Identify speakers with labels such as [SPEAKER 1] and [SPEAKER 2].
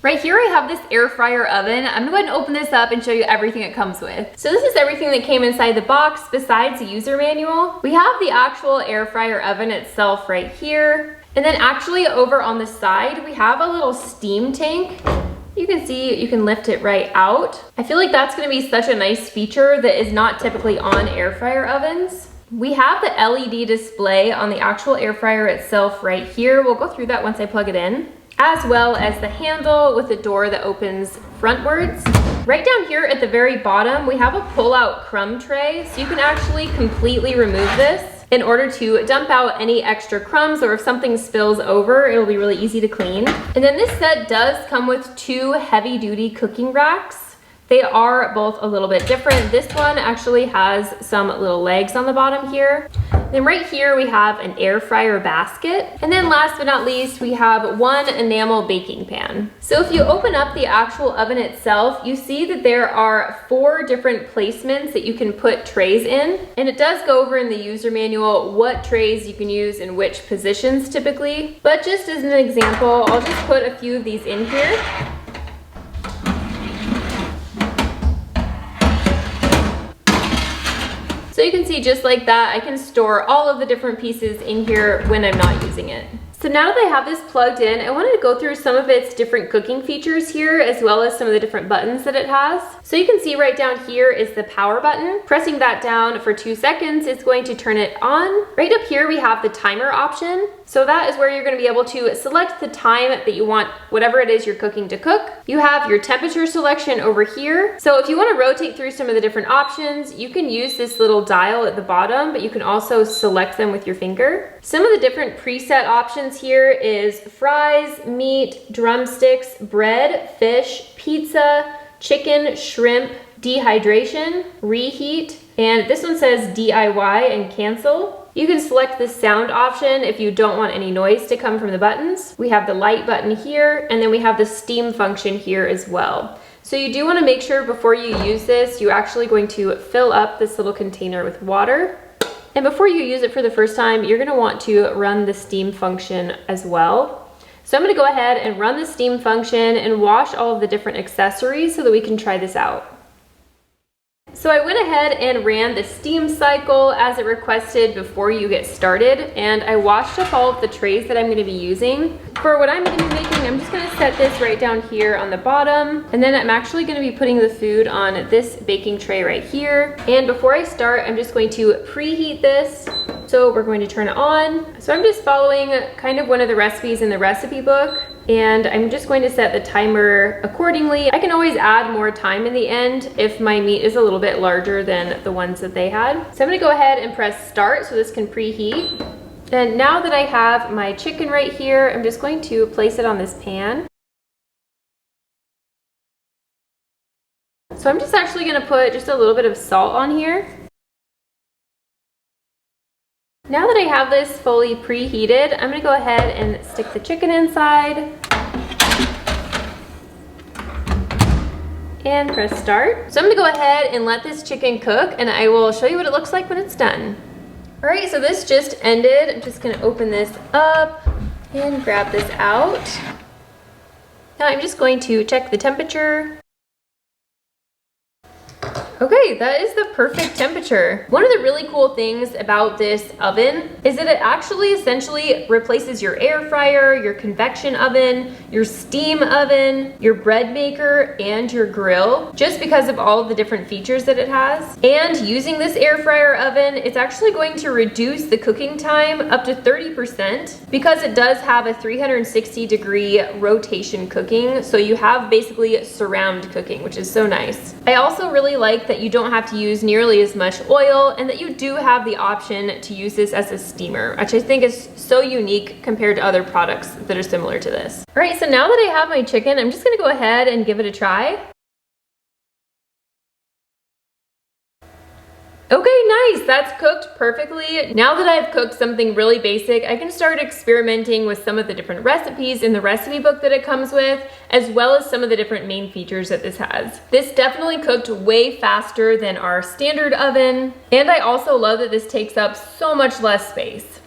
[SPEAKER 1] Right here I have this air fryer oven. I'm gonna go ahead and open this up and show you everything it comes with. So this is everything that came inside the box besides the user manual. We have the actual air fryer oven itself right here. And then actually over on the side, we have a little steam tank. You can see you can lift it right out. I feel like that's gonna be such a nice feature that is not typically on air fryer ovens. We have the LED display on the actual air fryer itself right here. We'll go through that once I plug it in, as well as the handle with the door that opens frontwards. Right down here at the very bottom, we have a pull-out crumb tray, so you can actually completely remove this in order to dump out any extra crumbs, or if something spills over, it'll be really easy to clean. And then this set does come with 2 heavy-duty cooking racks. They are both a little bit different. This one actually has some little legs on the bottom here. Then right here we have an air fryer basket. And then last but not least, we have 1 enamel baking pan. So if you open up the actual oven itself, you see that there are 4 different placements that you can put trays in. And it does go over in the user manual what trays you can use in which positions typically. But just as an example, I'll just put a few of these in here. So you can see just like that, I can store all of the different pieces in here when I'm not using it. So now that I have this plugged in, I wanted to go through some of its different cooking features here, as well as some of the different buttons that it has. So you can see right down here is the power button. Pressing that down for 2 seconds is going to turn it on. Right up here we have the timer option. So that is where you're going to be able to select the time that you want whatever it is you're cooking to cook. You have your temperature selection over here. So if you want to rotate through some of the different options, you can use this little dial at the bottom, but you can also select them with your finger. Some of the different preset options here is fries, meat, drumsticks, bread, fish, pizza, chicken, shrimp, dehydration, reheat, and this one says DIY and cancel. You can select the sound option if you don't want any noise to come from the buttons. We have the light button here, and then we have the steam function here as well. So you do want to make sure before you use this, you're actually going to fill up this little container with water. And before you use it for the first time, you're going to want to run the steam function as well. So I'm going to go ahead and run the steam function and wash all of the different accessories so that we can try this out. So I went ahead and ran the steam cycle as it requested before you get started, and I washed up all of the trays that I'm going to be using. For what I'm going to be making, I'm just going to set this right down here on the bottom, and then I'm actually going to be putting the food on this baking tray right here. And before I start, I'm just going to preheat this. So we're going to turn it on. So I'm just following kind of one of the recipes in the recipe book, and I'm just going to set the timer accordingly. I can always add more time in the end if my meat is a little bit larger than the ones that they had. So I'm gonna go ahead and press start so this can preheat. And now that I have my chicken right here, I'm just going to place it on this pan. So I'm just actually gonna put just a little bit of salt on here. Now that I have this fully preheated, I'm gonna go ahead and stick the chicken inside and press start. So I'm gonna go ahead and let this chicken cook, and I will show you what it looks like when it's done. All right, so this just ended. I'm just gonna open this up and grab this out. Now I'm just going to check the temperature. Okay, that is the perfect temperature. One of the really cool things about this oven is that it actually essentially replaces your air fryer, your convection oven, your steam oven, your bread maker, and your grill, just because of all of the different features that it has. And using this air fryer oven, it's actually going to reduce the cooking time up to 30% because it does have a 360-degree rotation cooking. So you have basically surround cooking, which is so nice. I also really like that you don't have to use nearly as much oil, and that you do have the option to use this as a steamer, which I think is so unique compared to other products that are similar to this. All right, so now that I have my chicken, I'm just gonna go ahead and give it a try. Okay, nice, that's cooked perfectly. Now that I've cooked something really basic, I can start experimenting with some of the different recipes in the recipe book that it comes with, as well as some of the different main features that this has. This definitely cooked way faster than our standard oven, and I also love that this takes up so much less space.